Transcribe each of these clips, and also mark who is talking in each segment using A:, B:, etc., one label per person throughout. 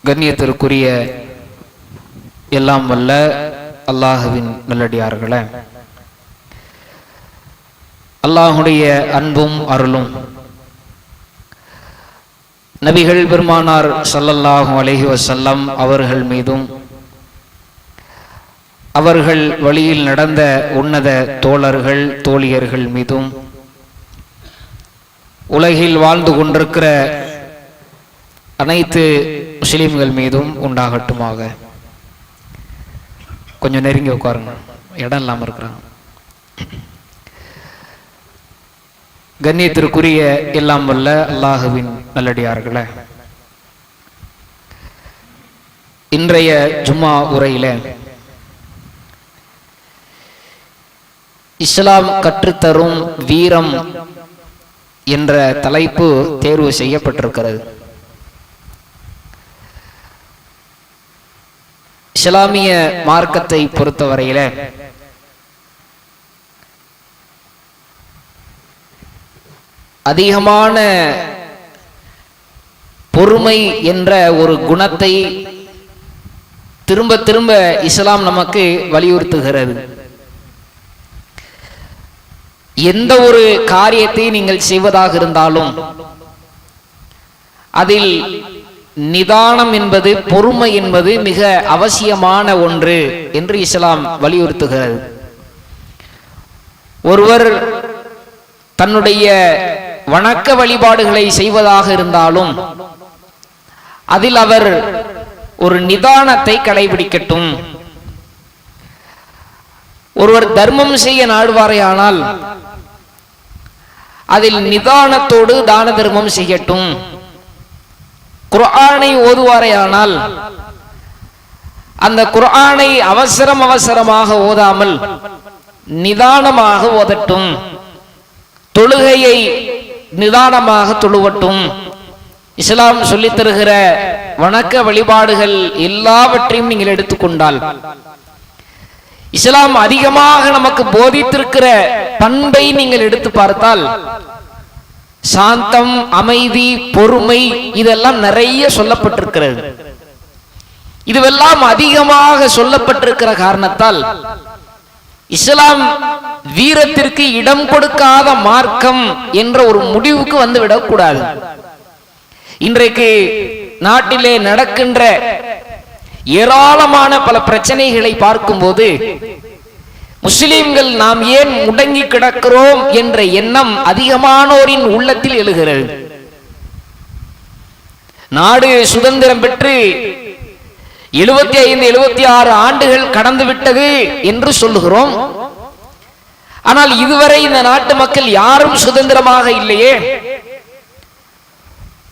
A: கண்ணியத்திற்குரிய எல்லாம் வல்ல அல்லாஹுவின் நல்லடியார்களே, அல்லாஹுடைய அன்பும் அருளும் நபிகள் பெருமானார் ஸல்லல்லாஹு அலைஹி வஸல்லம் அவர்கள் மீதும் அவர்கள் வழியில் நடந்த உன்னத தோழர்கள் தோழியர்கள் மீதும் உலகில் வாழ்ந்து கொண்டிருக்கிற அனைத்து முஸ்லிம்கள் மீதும் உண்டாகட்டுமாக. கொஞ்சம் நெருங்கி உட்காருங்க, இடம் இல்லாமல் இருக்கிறாங்க. கண்ணியத்திற்குரிய எல்லாம் வல்ல அல்லாஹுவின் நல்லடியார்களே, இன்றைய ஜும்மா உரையில இஸ்லாம் கற்றுத்தரும் வீரம் என்ற தலைப்பு தேர்வு செய்யப்பட்டிருக்கிறது. இஸ்லாமிய மார்க்கத்தை பொறுத்தவரையில அதிகமான பொறுமை என்ற ஒரு குணத்தை திரும்ப திரும்ப இஸ்லாம் நமக்கு வலியுறுத்துகிறது. எந்த ஒரு காரியத்தை நீங்கள் செய்வதாக இருந்தாலும் அதில் நிதானம் என்பது, பொறுமை என்பது மிக அவசியமான ஒன்று என்று இஸ்லாம் வலியுறுத்துகிறது. ஒருவர் தன்னுடைய வணக்க வழிபாடுகளை செய்வதாக இருந்தாலும் அதில் அவர் ஒரு நிதானத்தை கடைபிடிக்கட்டும். ஒருவர் தர்மம் செய்ய நாடுவாரையானால் அதில் நிதானத்தோடு தான தர்மம் செய்யட்டும். குர்ஆனை ஓதுவாரையானால் அந்த குர்ஆனை அவசரமாக ஓதாமல் நிதானமாக ஓதட்டும். தொழுகையை நிதானமாக தொழுவட்டும். இஸ்லாம் சொல்லித் தருகிற வணக்க வழிபாடுகள் எல்லாவற்றையும் நீங்கள் எடுத்துக்கொண்டால் இஸ்லாம் அதிகமாக நமக்கு போதித்திருக்கிற பண்பை நீங்கள் எடுத்து பார்த்தால் சாந்தம், அமைதி, பொறுமை இதெல்லாம் நிறைய சொல்லப்பட்டிருக்கிறது. இதுவெல்லாம் அதிகமாக சொல்லப்பட்டிருக்கிற காரணத்தால் இஸ்லாம் வீரத்திற்கு இடம் கொடுக்காத மார்க்கம் என்ற ஒரு முடிவுக்கு வந்து விடக்கூடாது. இன்றைக்கு நாட்டிலே நடக்கின்ற ஏராளமான பல பிரச்சனைகளை பார்க்கும்போது முஸ்லிம்கள் நாம் ஏன் முடங்கி கிடக்கிறோம் என்ற எண்ணம் அதிகமானோரின் உள்ளத்தில் எழுகிறது. நாடு சுதந்திரம் பெற்று 75-76 ஆண்டுகள் கடந்து விட்டது என்று சொல்லுகிறோம். ஆனால் இதுவரை இந்த நாட்டு மக்கள் யாரும் சுதந்திரமாக இல்லையே.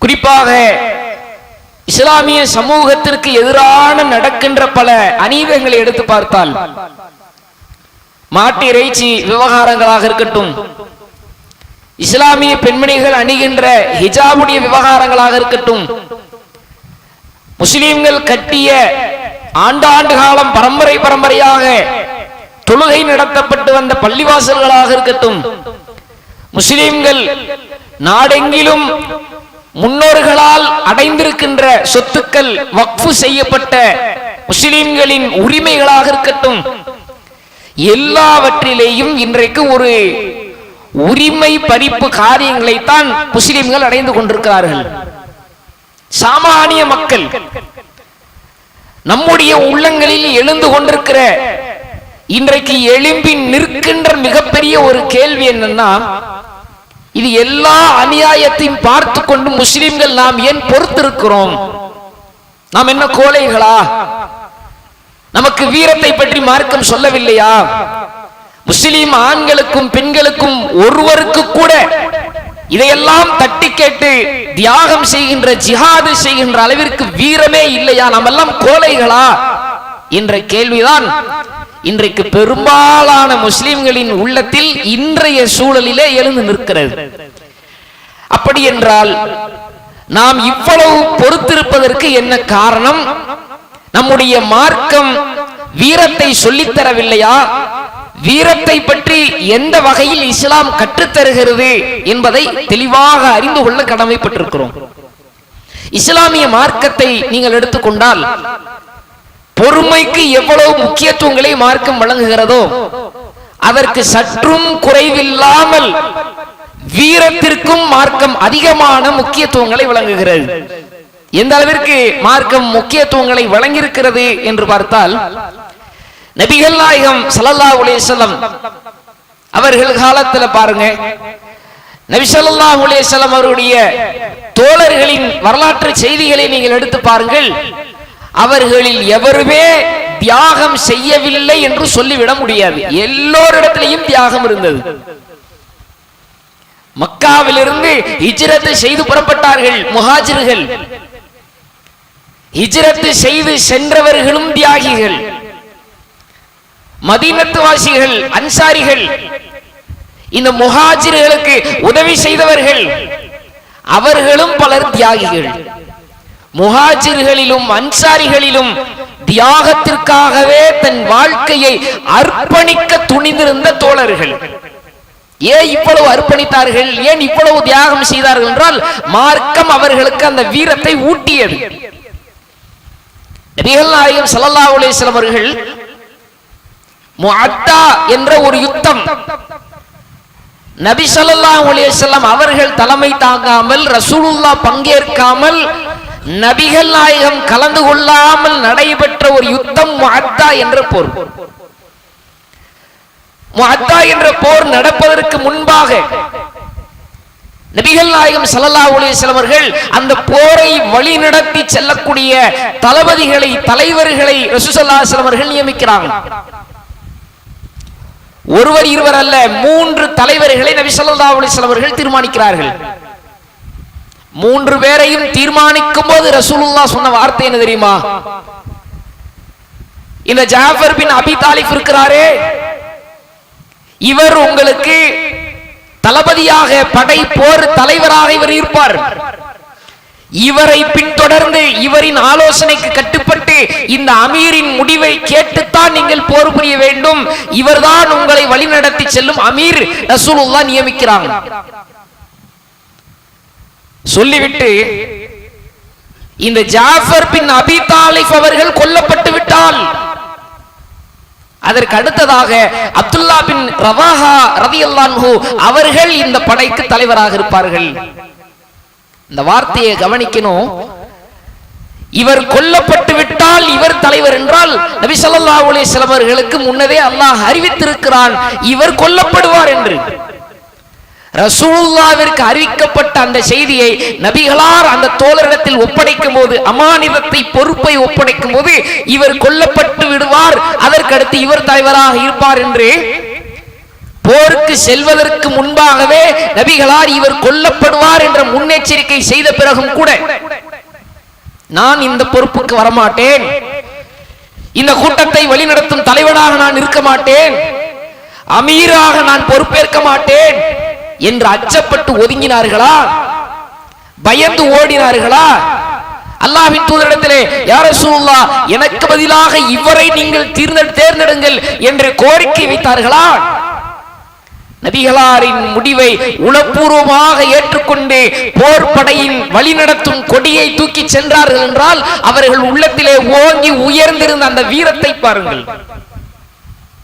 A: குறிப்பாக இஸ்லாமிய சமூகத்திற்கு எதிரான நடக்கின்ற பல அநீதங்களை எடுத்து பார்த்தால், மாட்டு இறைச்சி விவகாரங்களாக இருக்கட்டும், இஸ்லாமிய பெண்மணிகள் அணிகின்ற ஹிஜாபுடைய விவகாரங்களாக இருக்கட்டும், முஸ்லிம்கள் கட்டிய ஆண்டாண்டு காலம் பரம்பரையாக தொழுகை நடத்தப்பட்டு வந்த பள்ளிவாசல்களாக இருக்கட்டும், முஸ்லிம்கள் நாடெங்கிலும் முன்னோர்களால் அடைந்திருக்கின்ற சொத்துக்கள் வக்ஃபு செய்யப்பட்ட முஸ்லிம்களின் உரிமைகளாக இருக்கட்டும், எல்லாவற்றிலேயும் இன்றைக்கு ஒரு உரிமை பறிப்பு காரியங்களைத்தான் முஸ்லிம்கள் அடைந்து கொண்டிருக்கிறார்கள். சாமானிய மக்கள் நம்முடைய உள்ளங்களில் எழுந்து கொண்டிருக்கிற இன்றைக்கு எழும்பி நிற்கின்ற மிகப்பெரிய ஒரு கேள்வி என்னன்னா, இது எல்லா அநியாயத்தையும் பார்த்து கொண்டு முஸ்லிம்கள் நாம் ஏன் பொறுத்திருக்கிறோம்? நாம் என்ன கோழைகளா? நமக்கு வீரத்தை பற்றி மார்க்கம் சொல்லவில்லையா? முஸ்லிம் ஆண்களுக்கும் பெண்களுக்கும் ஒருவருக்கு கூட இதையெல்லாம் தட்டி கேட்டு தியாகம் செய்கின்ற, ஜிஹாது செய்கின்ற அளவிற்கு வீரமே இல்லையா? நாம் எல்லாம் கோழைகளா என்ற கேள்விதான் இன்றைக்கு பெரும்பாலான முஸ்லிம்களின் உள்ளத்தில் இன்றைய சூழலிலே எழுந்து நிற்கிறது. அப்படி என்றால் நாம் இவ்வளவு பொறுத்திருப்பதற்கு என்ன காரணம்? நம்முடைய மார்க்கம் வீரத்தை சொல்லித்தரவில்லையா? வீரத்தை பற்றி எந்த வகையில் இஸ்லாம் கற்றுத்தருகிறது என்பதை தெளிவாக அறிந்து கொள்ள கடமைப்பட்டிருக்கிறோம். இஸ்லாமிய மார்க்கத்தை நீங்கள் எடுத்துக்கொண்டால் பொறுமைக்கு எவ்வளவு முக்கியத்துவங்களை மார்க்கம் வழங்குகிறதோ அதற்கு சற்றும் குறைவில்லாமல் வீரத்திற்கும் மார்க்கம் அதிகமான முக்கியத்துவங்களை வழங்குகிறது. எந்த அளவிற்கு மார்க்கம் முக்கியத்துவங்களை வழங்கியிருக்கிறது என்று பார்த்தால், நபிகள் நாயகம் ஸல்லல்லாஹு அலைஹி வஸல்லம் அவர்கள் காலத்தில் பாருங்க, நபி ஸல்லல்லாஹு அலைஹி வஸல்லம் அவருடைய தோழர்களின் வரலாற்று செய்திகளை நீங்கள் எடுத்து பாருங்கள். அவர்களில் எவருமே தியாகம் செய்யவில்லை என்று சொல்லிவிட முடியாது. எல்லோரிடத்திலையும் தியாகம் இருந்தது. மக்காவிலிருந்து ஹிஜ்ரத் செய்து புறப்பட்டார்கள் முஹாஜிர்கள். ஹிஜ்ரத் செய்து சென்றவர்களும் தியாகிகள். மதீனத்து வாசிகள், அன்சாரிகள், இந்த முஹாஜிர்களுக்கு உதவி செய்தவர்கள், அவர்களும் பலர் தியாகிகள். முஹாஜிர்களிலும் அன்சாரிகளிலும் தியாகத்திற்காகவே தன் வாழ்க்கையை அர்ப்பணிக்க துணிந்திருந்த தோழர்கள். ஏன் இவ்வளவு அர்ப்பணித்தார்கள், ஏன் இவ்வளவு தியாகம் செய்தார்கள் என்றால் மார்க்கம் அவர்களுக்கு அந்த வீரத்தை ஊட்டியது. நபிகள் நாயகம் ஸல்லல்லாஹு அலைஹி வஸல்லம் அவர்கள் முஅத்தா என்ற ஒரு யுத்தம், நபி ஸல்லல்லாஹு அலைஹி வஸல்லம் அவர்கள் தலைமை தாங்காமல், ரசூலுல்லாஹ் பங்கேற்காமல், நபிகள் நாயகம் கலந்து கொள்ளாமல் நடைபெற்ற ஒரு யுத்தம் முஅத்தா என்ற போர். முஅத்தா என்ற போர் நடப்பதற்கு முன்பாக நபிகள் நாயகம் ஸல்லல்லாஹு அலைஹி வஸல்லம் அவர்கள் அந்த போரை வழிநடத்தி செல்லக்கூடிய தளபதிகளை, தலைவர்களை ரசூலுல்லாஹி ஸல்லல்லாஹு அலைஹி வஸல்லம் அவர்கள் நியமிக்கிறாங்க. ஒருவர் இருவர் அல்ல, 3 தலைவர்களை நபி ஸல்லல்லாஹு அலைஹி வஸல்லம் அவர்கள் தீர்மானிக்கிறார்கள். 3 பேரையும் தீர்மானிக்கும் போது ரசூலுல்லாஹ் சொன்ன வார்த்தை என்ன தெரியுமா? இந்த ஜாஃபர் பின் அபி தாலிப் இருக்கிறாரே, இவர் உங்களுக்கு தளபதியாக, படை போர் தலைவராக இவர் இருப்பார். இவரை பின்தொடர்ந்து இவரின் ஆலோசனைக்கு கட்டுப்பட்டு இந்த அமீரின் முடிவை கேட்டுத்தான் நீங்கள் போர் புரிய வேண்டும். இவர்தான் உங்களை வழிநடத்தி செல்லும் அமீர். ரசூலுல்லாஹ் நியமிக்கிறாங்க. சொல்லிவிட்டு இந்த ஜாஃபர் பின் அபி தாலிப் அவர்கள் கொல்லப்பட்டு விட்டால் அதற்கு அடுத்ததாக அப்துல்லா பின் ரவாஹா ரலியல்லாஹு அன்ஹு அவர்கள் இந்த படைக்கு தலைவராக இருப்பார்கள். இந்த வார்த்தையை கவனிக்கணும். இவர் கொல்லப்பட்டு விட்டால் இவர் தலைவர் என்றால் நபி ஸல்லல்லாஹு அலைஹி வஸல்லம் அவர்களுக்கு முன்னதே அல்லாஹ் அறிவித்திருக்கிறான் இவர் கொல்லப்படுவார் என்று. ரசூலுல்லாஹ்விற்கு அறிவிக்கப்பட்ட அந்த செய்தியை நபிகளார் அந்த தோழரிடத்தில் ஒப்படைக்கும் போது, அமானிதத்தை, பொறுப்பை ஒப்படைக்கும் போது, இவர் கொல்லப்பட்டு விடுவார், அதற்கடுத்து இவர் தலைவராக இருப்பார் என்று போருக்கு செல்வதற்கு முன்பாகவே நபிகளார் இவர் கொல்லப்படுவார் என்ற முன்னெச்சரிக்கை செய்த பிறகும் கூட, நான் இந்த பொறுப்புக்கு வரமாட்டேன், இந்த கூட்டத்தை வழிநடத்தும் தலைவனாக நான் இருக்க மாட்டேன், அமீராக நான் பொறுப்பேற்க மாட்டேன் என்று அச்சப்பட்டு ஒதுங்கினார்களா? பயந்து ஓடினார்களா? அல்லாஹ்வின் தூதரிடத்திலே யா ரசூலுல்லாஹ் எனக்கு பதிலாக இவரை நீங்கள் தேர்ந்தெடுங்கள் என்று கோரிக்கை வைத்தார்களா? நபிகளாரின் முடிவை உளப்பூர்வமாக ஏற்றுக்கொண்டு போர் படையின் வழிநடத்தும் கொடியை தூக்கி சென்றார்கள் என்றால் அவர்கள் உள்ளத்திலே ஓங்கி உயர்ந்திருந்த அந்த வீரத்தை பாருங்கள்.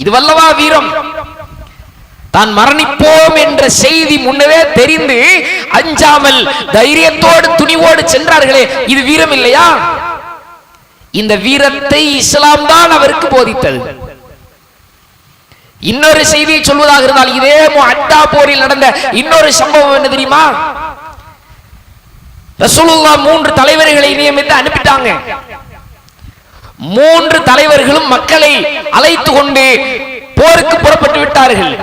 A: இது வல்லவா வீரம்? தான் மரணிப்போம் என்ற செய்தி முன்னவே தெரிந்து அஞ்சாமல் தைரியத்தோடு துணிவோடு சென்றார்களே, இது வீரம் இல்லையா? இந்த வீரத்தை இஸ்லாம் தான் அவருக்கு போதித்தது. இன்னொரு செய்தியை சொல்வதாக இருந்தால், இதே முஅத்தா போரில் நடந்த இன்னொரு சம்பவம் என்ன தெரியுமா? ரசூலுல்லாஹ் 3 தலைவர்களை நியமித்து அனுப்பிட்டாங்க. 3 தலைவர்களும் மக்களை அழைத்து கொண்டு போருக்கு புறப்பட்டு விட்டார்கள்.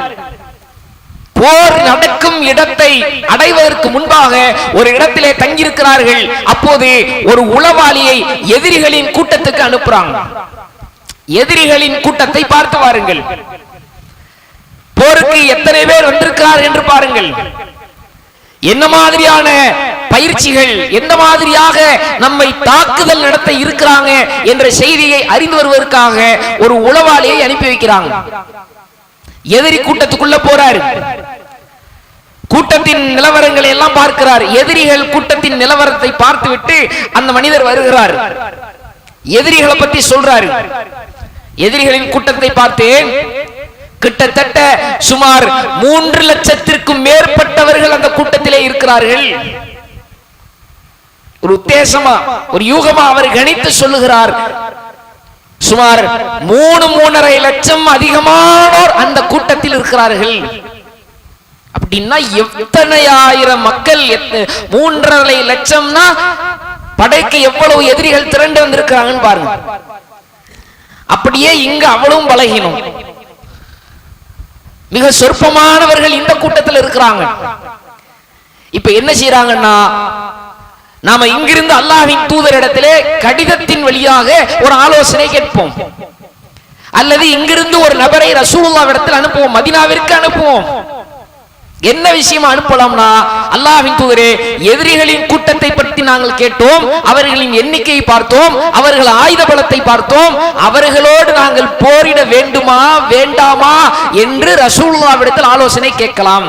A: போர் நடக்கும் இடத்தை அடைவதற்கு முன்பாக ஒரு இடத்திலே தங்கியிருக்கிறார்கள். அப்போது ஒரு உளவாளியை எதிரிகளின் கூட்டத்துக்கு அனுப்புறாங்க. எதிரிகளின் கூட்டத்தை பார்த்து வாருங்கள், போருக்கு எத்தனை பேர் வந்திருக்கிறார்கள் என்று பாருங்கள், என்ன மாதிரியான பயிற்சிகள், எந்த மாதிரியாக நம்மை தாக்குதல் நடத்த இருக்கிறாங்க என்ற செய்தியை அறிந்து வருவதற்காக ஒரு உளவாளியை அனுப்பி வைக்கிறாங்க. எதிரி கூட்டத்துக்குள்ள போறாரு. கூட்டத்தின் நிலவரங்களை எல்லாம் பார்க்கிறார். எதிரிகள் கூட்டத்தின் நிலவரத்தை பார்த்துவிட்டு அந்த மனிதர் வருகிறார். எதிரிகளை பத்தி சொல்றாரு. எதிரிகளின் கூட்டத்தை பார்த்து, கிட்டத்தட்ட சுமார் 3 லட்சத்திற்கும் மேற்பட்டவர்கள் அந்த கூட்டத்திலே இருக்கிறார்கள். ஒரு உத்தேசமா, ஒரு யூகமா அவர் கணித்து சொல்லுகிறார். சுமார் 3.5 லட்சம் அதிகமானோர் அந்த கூட்டத்தில் இருக்கிறார்கள். அப்படின்னா எத்தனை ஆயிரம் மக்கள், 3.5 லட்சம்னா படைக்கு எவ்வளவு எதிரிகள் திரண்டு வந்திருக்கிறாங்கன்னு பாருங்க. அப்படியே இங்க அவ்வளவும் பலகீனம், மிக சொற்பமானவர்கள் இந்த கூட்டத்தில் இருக்கிறாங்க. இப்ப என்ன செய்யறாங்கன்னா, நாம இங்கிருந்து அல்லாஹ்வின் தூதரிடத்திலே கடிதத்தின் வழியாக ஒரு ஆலோசனை கேட்போம், அல்லது இங்கிருந்து ஒரு நபரை ரசூலுல்லாஹ்விடத்தில் அனுப்புவோம், மதீனாவிற்கு அனுப்புவோம். என்ன விஷயமா அனுப்பலாம்னா, அல்லாஹ்வின் தூதரே, எதிரிகளின் கூட்டத்தை பற்றி நாங்கள் கேட்டோம், அவர்களின் எண்ணிக்கையை பார்த்தோம், அவர்கள் ஆயுத பலத்தை பார்த்தோம், அவர்களோடு நாங்கள் போரிட வேண்டுமா வேண்டாமா என்று ரசூலுல்லாஹ்விடத்தில் ஆலோசனை கேட்கலாம்.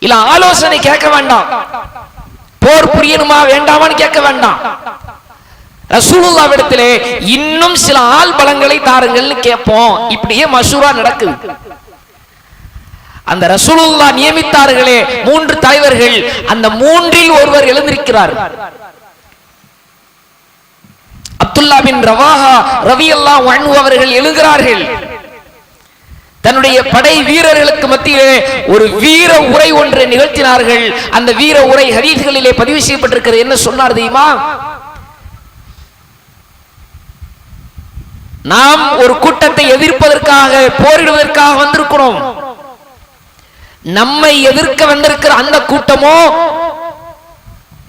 A: இல்ல ஆலோசனை கேட்க வேண்டாம், போர் புரியணுமா வேண்டாமான்னு கேட்க வேண்டாம். ரசூலுல்லாஹ்விடத்திலே இன்னும் சில ஆள் பலங்களை தாருங்கள்னு கேட்போம். இப்படியே மஷூரா நடக்குது. அந்த ரசூலுல்லாஹ் நியமித்தார்களே 3 தலைவர்கள், அந்த 3ல் ஒருவர் எழுந்திருக்கிறார். அப்துல்லா பின் ரவாஹா ரலியல்லாஹு அன்ஹு அவர்கள் எழுகிறார்கள். தன்னுடைய படை வீரர்களுக்கு மத்தியிலே ஒரு வீர உரை ஒன்றை நிகழ்த்தினார்கள். அந்த வீர உரை ஹதீஸ்களிலே பதிவு செய்யப்பட்டிருக்கிறது. என்ன சொன்னார் தெரியுமா? நாம் ஒரு கூட்டத்தை எதிர்ப்பதற்காக, போரிடுவதற்காக வந்திருக்கிறோம். நம்மை எதிர்க்க வந்திருக்கிற அந்த கூட்டமோ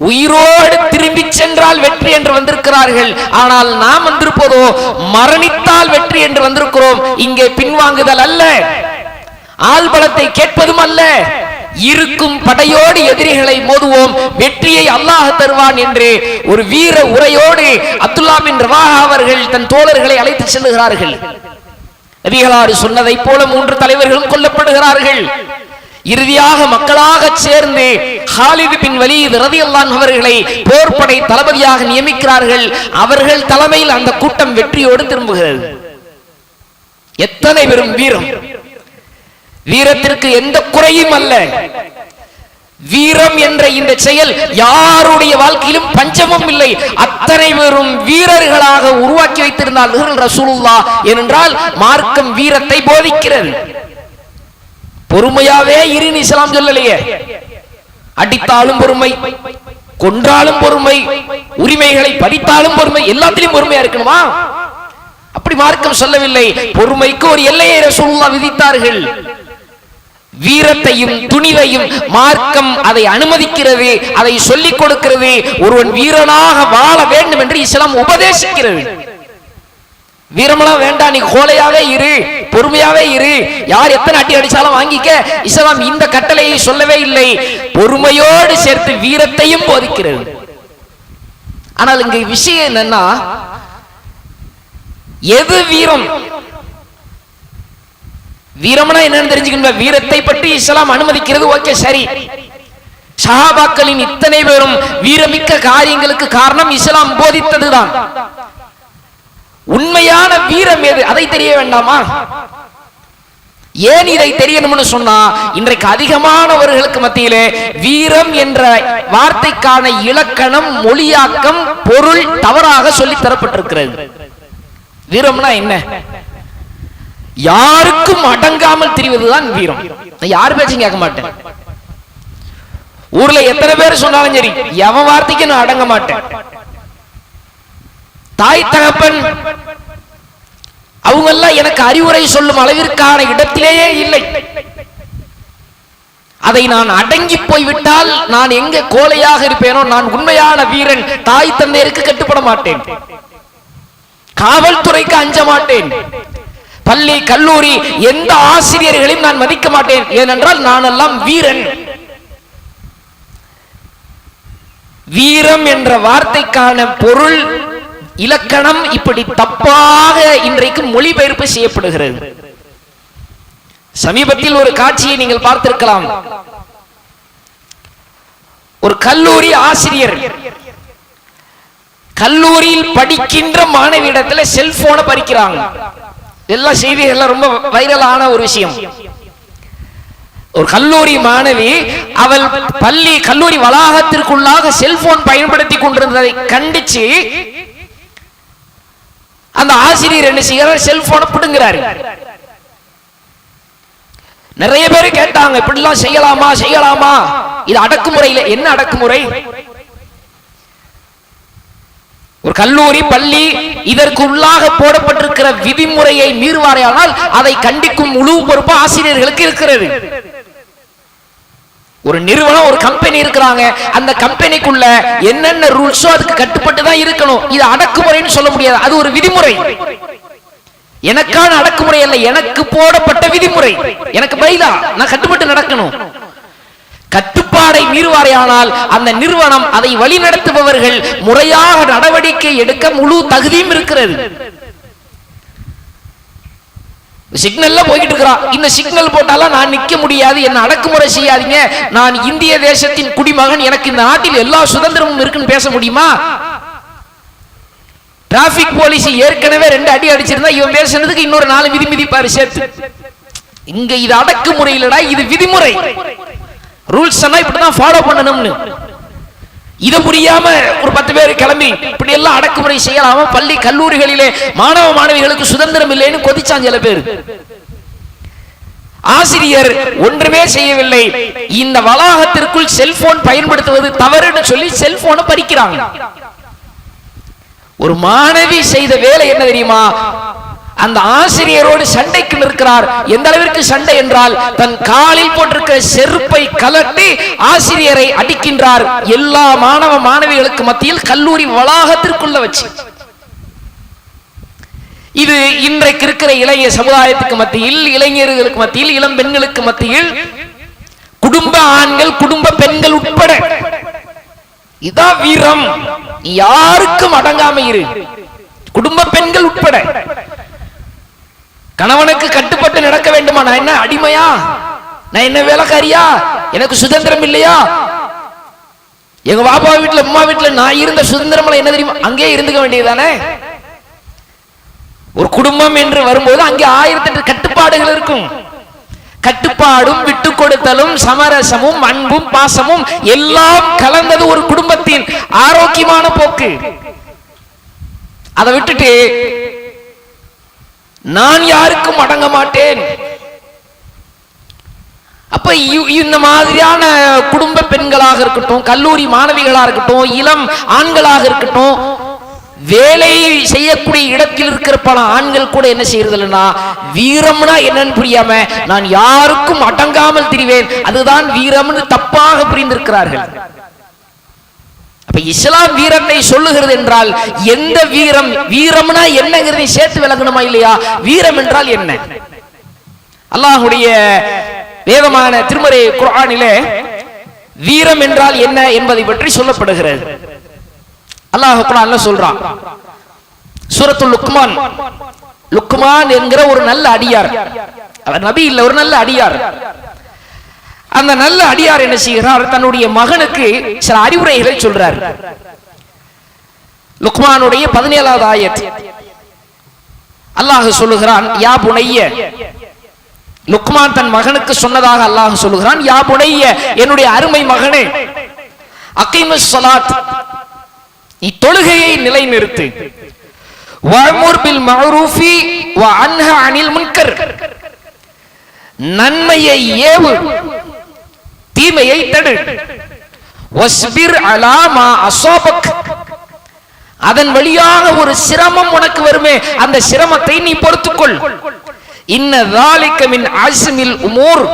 A: உயிரோடு திரும்பி சென்றால் வெற்றி என்று வந்திருக்கிறார்கள். ஆனால் நாம் வந்திருப்பதோ மரணித்தால் வெற்றி என்று வந்திருக்கிறோம். இங்கே பின்வாங்குதல் அல்ல, ஆள்பலத்தை கேட்பதும் அல்ல, இருக்கும் படையோடு எதிரிகளை மோதுவோம், வெற்றியை அல்லாஹ் தருவான் என்று ஒரு வீர உரையோடு அப்துல்லா பின் ரவாஹா அவர்கள் தன் தோழர்களை அழைத்து செல்லுகிறார்கள். நபிகளார் சொன்னதை போல 3 தலைவர்களும் கொல்லப்படுகிறார்கள். இறுதியாக மக்களாக சேர்ந்து ஹாலித் பின் வலீத் ரலியல்லாஹு அன்ஹு அவர்களை போர்படை தளபதியாக நியமிக்கிறார்கள். அவர்கள் தலைமையில் அந்த கூட்டம் வெற்றியோடு திரும்புகிறது. எத்தனை பெரும் வீரம்! வீரத்திற்கு எந்த குறையும் அல்ல. வீரம் என்ற இந்த செயல் யாருடைய வாழ்க்கையிலும் பஞ்சமும் இல்லை. அத்தனை பெரும் வீரர்களாக உருவாக்கி வைத்திருந்தார்கள் ரசூலுல்லாஹ். ஏனென்றால் மார்க்கம் வீரத்தை போதிக்கிறது. பொறுமையாவே இரு இஸ்லாம் சொல்லலையே. அடித்தாலும் பொறுமை, கொன்றாலும் பொறுமை, உரிமைகளை பறித்தாலும் பொறுமை, எல்லாத்திலும் பொறுமையா இருக்கணுமா? அப்படி மார்க்கம் சொல்லவில்லை. பொறுமைக்கு ஒரு எல்லையை ரசூலுல்லாஹ் விதித்தார்கள். வீரத்தையும் துணிவையும் மார்க்கம் அதை அனுமதிக்கிறது, அதை சொல்லிக் கொடுக்கிறது. ஒருவன் வீரனாக வாழ வேண்டும் என்று இஸ்லாம் உபதேசிக்கிறது. வீரமெல்லாம் வேண்டாம், நீ கோலையாவே இரு, பொறுமையாவே இரு, யார் எத்தனை அடி அடிச்சாலும் வாங்கிக்க, இஸ்லாம் இந்த கட்டளையை சொல்லவே இல்லை. பொறுமையோடு சேர்த்து வீரத்தையும் போதிக்கிறது. ஆனால் இங்க விஷயம் என்னன்னா, எது வீரம்? வீரம்னா என்னன்னு தெரிஞ்சுக்கணும். வீரத்தை பற்றி இஸ்லாம் அனுமதிக்கிறது, ஓகே சரி. சஹாபாக்களின் இத்தனை பேரும் வீரமிக்க காரியங்களுக்கு காரணம் இஸ்லாம் போதித்ததுதான். உண்மையான வீரம் எது? அதை தெரிய வேண்டாமா? ஏன் இதை தெரியணும்னு சொன்னா, இன்றைக்கு அதிகமானவர்களுக்கு மத்தியிலே வீரம் என்ற வார்த்தைக்கான இலக்கணம், மொழியாக்கம், பொருள் தவறாக சொல்லி தரப்பட்டிருக்கிறது. வீரம்னா என்ன? யாருக்கும் அடங்காமல் திரிவதுதான் வீரம். யார் பேச்சும் கேட்க மாட்டேன். ஊர்ல எத்தனை பேர் சொன்னாலும் சரி, எவன் வார்த்தைக்கு நான் அடங்க மாட்டேன். தாய் தகப்பன் அவங்க எல்லாம் எனக்கு அறிவுரை சொல்லும் அளவிற்கான இடத்திலேயே இல்லை. அதை நான் அடங்கி போய்விட்டால் நான் எங்க கோலையாக இருப்பேனோ? நான் உண்மையான வீரன். தாய் தந்தையருக்கு கட்டுப்பட மாட்டேன், காவல்துறைக்கு அஞ்ச மாட்டேன், பள்ளி கல்லூரி எந்த ஆசிரியர்களையும் நான் மதிக்க மாட்டேன். ஏனென்றால் நான் எல்லாம் வீரன். வீரம் என்ற வார்த்தைக்கான பொருள், இலக்கணம் இப்படி தப்பாக இன்றைக்கு மொழிபெயர்ப்பு செய்யப்படுகிறது. சமீபத்தில் ஒரு காட்சியை நீங்கள் பார்த்திருக்கலாம். ஒரு கல்லூரி ஆசிரியர் கல்லூரியில் படிக்கின்ற மாணவியிடத்தில் செல்போனை பறிக்கிறாங்க. எல்லா செய்திகள் ரொம்ப வைரலான ஒரு விஷயம். ஒரு கல்லூரி மாணவி அவள் கல்லூரி வளாகத்திற்குள்ளாக செல்போன் பயன்படுத்தி கொண்டிருந்ததை கண்டிச்சு அந்த ஆசிரியர் என்ன செய்கிறார், செல்போனை பிடுங்கிறார். நிறைய பேர் கேட்டாங்க, இப்படிலாம் செய்யலாமா செய்யலாமா, இது அடக்குமுறையில என்ன அடக்குமுறை? ஒரு கல்லூரி பள்ளி இதற்கு உள்ளாக போடப்பட்டிருக்கிற விதிமுறையை மீறுவாரையானால் அதை கண்டிக்கும் முழு பொறுப்பு ஆசிரியர்களுக்கு இருக்கிறது. ஒரு நிறுவனம், ஒரு கம்பெனி இருக்கிறாங்க, அந்த கம்பெனிக்குள்ள என்னென்ன ரூல்ஸோ அதுக்கு கட்டுப்பட்டு தான் இருக்கணும். இது அடக்குமுறைன்னு சொல்ல முடியாது, அது ஒரு விதிமுறை. எனக்கான அடக்குமுறை அல்ல, எனக்கு போடப்பட்ட விதிமுறை. எனக்கு பதிலா நான் கட்டுப்பட்டு நடக்கணும். கட்டுப்பாடை மீறுவாரையானால் அந்த நிறுவனம், அதை வழிநடத்துபவர்கள் முறையாக நடவடிக்கை எடுக்க முழு தகுதியும் இருக்கிறது. சிக்னல்ல போயிட்டு இருக்கிறான், இந்த சிக்னல் போட்டாலாம் நான் நிக்க முடியாது, என்ன அடக்குமுறை செய்யாதீங்க, நான் இந்திய தேசத்தின் குடிமகன், எனக்கு இந்த நாட்டில் எல்லா சுதந்திரமும் இருக்குன்னு பேச முடியுமா? டிராபிக் போலீஸ் ஏற்கனவே 2 அடி அடிச்சிருந்தா இவன் பேசுனதுக்கு இன்னொரு 4 விதி மிதிப்பாரு சேர்த்து. இங்க இது அடக்குமுறை இல்லடா, இது விதிமுறை. ரூல்ஸ் இப்படிதான் ஃபாலோ பண்ணணும்னு. இதை புரியாம ஒரு 10 பேர் கிளம்பி இப்படி எல்லாம் அடக்குமுறை செய்யலாம, பள்ளி கல்லூரிகளிலே மாணவ மாணவிகளுக்கு சுதந்திரம் இல்லைன்னு கொதிச்சான் சில பேர். ஆசிரியர் ஒன்றுமே செய்யவில்லை, இந்த வளாகத்திற்குள் செல்போன் பயன்படுத்துவது தவறுன்னு சொல்லி செல்போனை பறிக்கிறாங்க. ஒரு மாணவி செய்த வேலை என்ன தெரியுமா? அந்த ஆசிரியரோடு சண்டைக்கு நிற்கிறார். எந்த அளவிற்கு சண்டை என்றால், தன் காலில் போட்டிருக்கிற செருப்பை கலட்டி ஆசிரியரை அடிக்கின்றார். எல்லா மாணவ மாணவிகளுக்கு மத்தியில், கல்லூரி வளாகத்திற்குள்ள வச்சு. இது இன்றைக்கு இருக்கிற இளைய சமுதாயத்துக்கு மத்தியில், இளைஞர்களுக்கு மத்தியில், இளம் பெண்களுக்கு மத்தியில், குடும்ப ஆண்கள் குடும்ப பெண்கள் உட்பட இதான் வீரம். யாருக்கும் அடங்காம இரு, குடும்ப பெண்கள் உட்பட. கணவனுக்கு கட்டுப்பட்டு நடக்க வேண்டுமா? நான் என்ன அடிமையா? நான் என்ன வேலைக்காரியா? எனக்கு சுதந்திரம் இல்லையா? எங்க பாப்பா வீட்டுல அம்மா வீட்டுல நான் இருந்த சுதந்திரம் என்ன தெரியுமா? அங்கே இருந்துக்க வேண்டியதுதானே. ஒரு குடும்பம் என்று வரும்போது அங்கே 1008 கட்டுப்பாடுகள் இருக்கும். கட்டுப்பாடும் விட்டு கொடுத்தலும் சமரசமும் அன்பும் பாசமும் எல்லாம் கலந்தது ஒரு குடும்பத்தின் ஆரோக்கியமான போக்கு. அதை விட்டுட்டு நான் யாருக்கும் அடங்க மாட்டேன். அப்ப இந்த மாதிரியான குடும்ப பெண்களாக இருக்கட்டும், கல்லூரி மாணவிகளாக இருக்கட்டும், இளம் ஆண்களாக இருக்கட்டும், வேலை செய்யக்கூடிய இடத்தில் இருக்கிற பல ஆண்கள் கூட என்ன செய்யறதுன்னா, வீரம்னா என்னன்னு புரியாம நான் யாருக்கும் அடங்காமல் திரிவேன், அதுதான் வீரம்னு தப்பாக புரிந்திருக்கிறார்கள். அப்ப இஸ்லாம் வீரத்தை சொல்லுகிறது என்றால் எந்த வீரம், வீரம்னா என்னங்கிறதை சேர்த்து விளங்கணுமா இல்லையா? வீரம் என்றால் என்ன? அல்லாஹ்வுடைய வேதமான திருமறை குர்ஆனிலே வீரம் என்றால் என்ன என்பதை பற்றி சொல்லப்படுகிறது. அல்லாஹ் குர்ஆன்ல சொல்றான், சூரத்துல் லுக்மான். லுக்மான் என்கிற ஒரு நல்ல அடியார், அவர் நபி இல்ல, ஒரு நல்ல அடியார். அந்த நல்ல அடியார் என்ன செய்கிறார், தன்னுடைய மகனுக்கு சில அறிவுரைகளை சொல்றார். லுக்மானுடைய 17வது ஆயத் அல்லாஹ் சொல்லுகிறான், யா புனைய. லுக்மான் தன் மகனுக்கு சொன்னதாக அல்லாஹ் சொல்லுகிறான், யா புனைய, என்னுடைய அருமை மகனே, அகீமுஸ் ஸலாத், நீ தொழுகையை நிலைநிறுத்து. வஅமுர் பில் மஅரூஃபி வ அன்ஹ அனில் முன்கர், நன்மையை ஏவு, தீமையை தடு. வஸ்பிர் அலா மா அஸாபக், அதன் வழியாக ஒரு சிரமம் உனக்கு வருமே, அந்த சிரமத்தை நீ பொறுத்துக்கொள். இன்ன ذالک மின் அஸ்மில் உமூர்,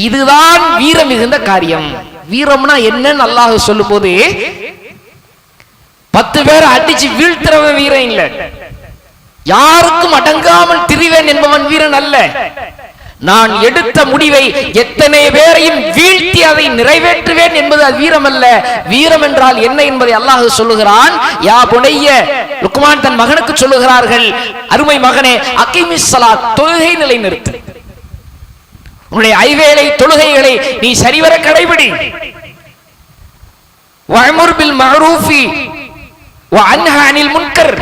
A: இதுதான் வீரம் மிகுந்த காரியம். வீரம்னா என்னன்னு அல்லாஹ் சொல்லும்போது 10 பேரை அடிச்சு வீழ்த்துறவன் வீரன் இல்ல, யாருக்கும் அடங்காமல் திரிவேன் என்பவன் வீரன் அல்ல. நான் எடுத்த முடிவை எத்தனை பேரையும் வீழ்த்தி அதை நிறைவேற்றுவேன் என்பது அது வீரம் அல்ல. வீரம் என்றால் என்ன என்பதை அல்லாஹ் சொல்லுகிறான். யா புனைய, லுக்மான் தன் மகனுக்கு சொல்லுகிறார்கள், அருமை மகனே, அகீமிஸ் ஸலாத், தொழுகை நிலைநிறுத்து. உன்னுடைய ஐவேளை தொழுகைகளை நீ சரிவர கடைபிடி. வஅமுர் பில் மஅரூஃபி வஅன்ஹா அனில் முன்கர்,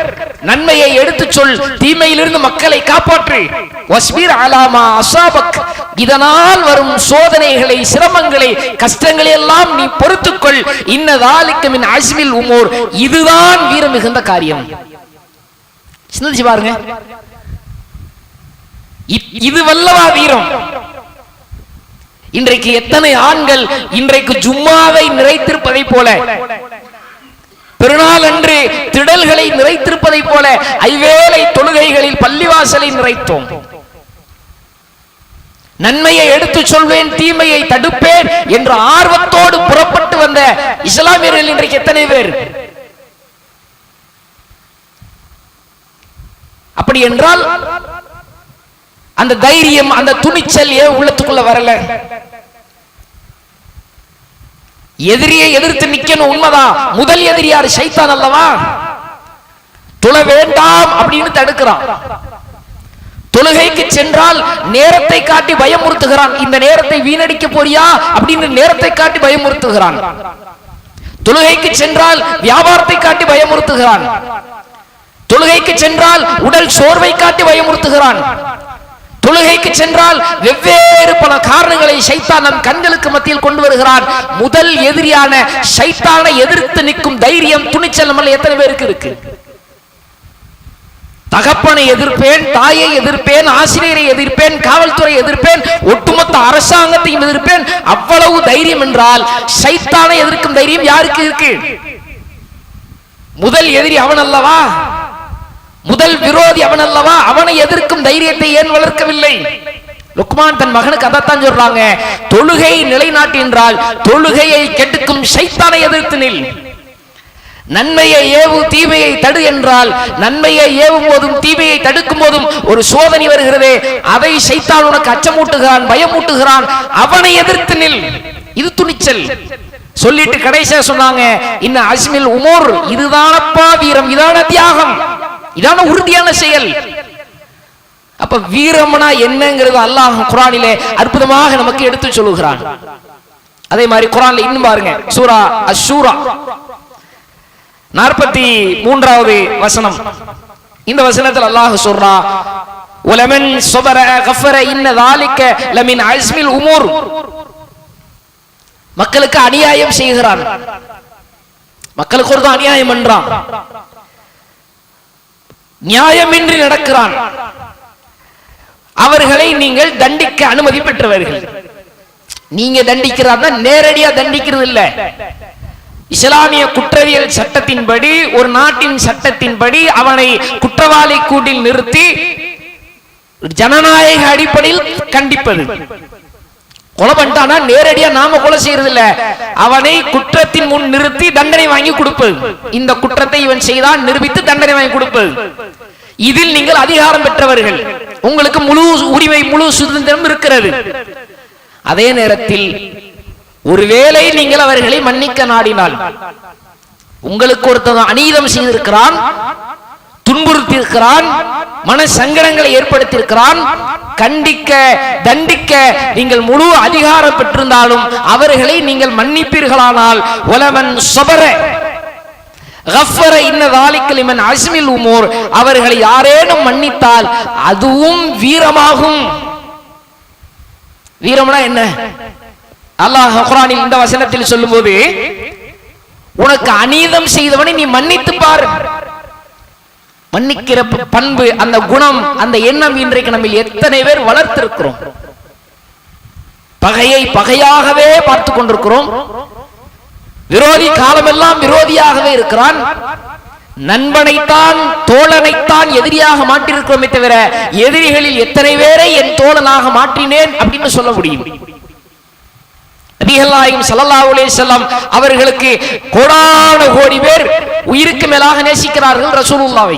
A: நன்மையை எடுத்துச் சொல், தீமையிலிருந்து மக்களை காப்பாற்று. வஸ்பிர் அலா மா அஸாபக், இதனால் வரும் சோதனைகளை, சிரமங்களை, கஷ்டங்களை எல்லாம் நீ பொறுத்துக்கொள். இன்ன ذلك மின் அஸ்மில் உமூர், இதுதான் வீரம் மிகுந்த காரியம். சிந்திச்சு பாருங்க, இது வல்லவா வீரம்? இன்றைக்கு எத்தனை ஆண்கள் இன்றைக்கு ஜும்மாவை நிறைத்திருப்பதை போல, பெருநாள் அன்று திடல்களை நிறைத்திருப்பதை போல ஐவேளை தொழுகைகளில் பள்ளிவாசலை நிறைத்தோம். நன்மையை எடுத்துச் சொல்வேன், தீமையை தடுப்பேன் என்ற ஆர்வத்தோடு புறப்பட்டு வந்த இஸ்லாமியர்கள் இன்றைக்கு எத்தனை பேர்? அப்படி என்றால் அந்த தைரியம், அந்த துணிச்சல் ஏன் உள்ளத்துக்குள்ள வரல? எதிரியை எதிர்த்து நிக்கணும், உண்மைதான். முதல் எதிரி யாரு? சைத்தான் அல்லவா? தொழ வேண்டாம் அப்படின்னு தடுக்கிறான். தொழுகைக்கு சென்றால் நேரத்தை காட்டி பயமுறுத்துகிறான். இந்த நேரத்தை வீணடிக்க போறியா அப்படின்னு நேரத்தை காட்டி பயமுறுத்துகிறான். தொழுகைக்கு சென்றால் வியாபாரத்தை காட்டி பயமுறுத்துகிறான். தொழுகைக்கு சென்றால் உடல் சோர்வை காட்டி பயமுறுத்துகிறான். தொழுகைக்கு சென்றால் வெவ்வேறு பல காரணங்களை ஷைத்தான் நம் கண்களுக்கு மத்தியில் கொண்டு வருகிறான். முதல் எதிரியான ஷைத்தானை எதிர்த்து நிற்கும் தைரியம், துணிச்சல் நம்ம எத்தனை பேருக்கு இருக்கு? தகப்பனை எதிர்ப்பேன், தாயை எதிர்ப்பேன், ஆசிரியரை எதிர்ப்பேன், காவல்துறை எதிர்ப்பேன், ஒட்டுமொத்த அரசாங்கத்தையும் எதிர்ப்பேன், அவ்வளவு தைரியம் என்றால் ஷைத்தானை எதிர்க்கும் தைரியம் யாருக்கு இருக்கு? முதல் எதிரி அவன் அல்லவா? முதல் விரோதி அவன் அல்லவா? அவனை எதிர்க்கும் தைரியத்தை ஏன் வளர்க்கவில்லை? லுக்மான் தன் மகனுக்கு அதைத்தான் சொல்றாங்க, தொழுகை நிலைநாட்டு என்றால் தொழுகையை கெடுக்கும் ஷைத்தானை எதிர்த்து நில். நன்மையை ஏவு, தீமையை தடு என்றால் நன்மையை ஏவும் போதும் தீமையை தடுக்கும் போதும் ஒரு சோதனை வருகிறதே, அதை ஷைத்தான் உனக்கு அச்சமூட்டுகிறான், பயமூட்டுகிறான், அவனை எதிர்த்து நில். இது துணிச்சல். சொல்லிட்டு கடைசியா சொன்னாங்க, இன்ன அஸ்மில் உமூர், இதுதானப்பா வீரம், இதான தியாகம், இதான உறுதியான செயல். அப்ப வீரம்னா என்னங்கிறது அல்லாஹ் குர்ஆனிலே அற்புதமாக நமக்கு எடுத்து சொல்லுகிறான். அதே மாதிரி குர்ஆன்ல இன்னும் பாருங்க, சூரா அஷ்-ஷூரா 43வது வசனம். இந்த வசனத்தில் அல்லாஹ் சொல்றா, வலமன் ஸபர கஃபர இன்ன ذلك லமின் அஸ்மில் உமூர். மக்களுக்கு அநியாயம் செய்கிறான், மக்களுக்கு ஒரு அநியாயம் பண்றான், நியாயமின்றி நடக்கிறான், அவர்களை நீங்கள் தண்டிக்க அனுமதி பெற்றவர்கள். நீங்க தண்டிக்கிறார் நேரடியா தண்டிக்கிறது இல்ல. இஸ்லாமிய குற்றவியல் சட்டத்தின்படி, ஒரு நாட்டின் சட்டத்தின்படி அவனை குற்றவாளி கூட்டில் நிறுத்தி ஜனநாயக அடிப்படையில் கண்டிப்பது. கொலை பண்ணிட்டானா நேரடியா நாம கொலை செய்யறது இல்ல, அவனை குற்றத்தின் முன் நிறுத்தி தண்டனை வாங்கி கொடுப்பது. இந்த குற்றத்தை இவன் செய்தான் நிரூபித்து தண்டனை வாங்கி கொடுப்பது. இதில் நீங்கள் அதிகாரம் பெற்றவர்கள், உங்களுக்கு முழு உரிமை, முழு சுதந்திரம் இருக்கிறது. அதே நேரத்தில் ஒருவேளை நீங்கள் அவர்களை மன்னிக்க நாடினால், உங்களுக்கு ஒருத்தன் அநீதம் செய்திருக்கிறான், துன்புறுத்தியிருக்கிறான், மன சங்கடங்களை ஏற்படுத்தியிருக்கிறான், கண்டிக்க தண்டிக்க நீங்கள் முழு அதிகாரம் பெற்றிருந்தாலும் அவர்களை நீங்கள் மன்னிப்பீர்களானால், வலமன் ஸபர கஃபர இன்ன ذلك லிமன் அஸ்மில் உமூர், அவர்களை யாரேனும் மன்னித்தால் அதுவும் வீரமாகும். வீரம்னா என்ன? அல்லாஹ் குர்ஆனில் இந்த வசனத்தில் சொல்லும்போது, உனக்கு அநீதம் செய்தவனை நீ மன்னித்து பார். மன்னிக்கிற பண்பு, அந்த குணம், அந்த எண்ணம் இன்றைக்கு நம்ம எத்தனை பேர் வளர்த்திருக்கிறோம்? பகையை பகையாகவே பார்த்து கொண்டிருக்கிறோம். விரோதி காலமெல்லாம் விரோதியாகவே இருக்கிறான். நண்பனைத்தான் தோழனைத்தான் எதிரியாக மாற்றிருக்கிறோமே தவிர எதிரிகளில் எத்தனை பேரை என் தோழனாக மாற்றினேன் அப்படின்னு சொல்ல முடியும்? நபிகள் நாயகம் ஸல்லல்லாஹு அலைஹி வஸல்லம் அவர்களுக்கு கோடான கோடி பேர் உயிருக்கு மேலாக நேசிக்கிறார்கள் ரசூலுல்லாஹ்வை.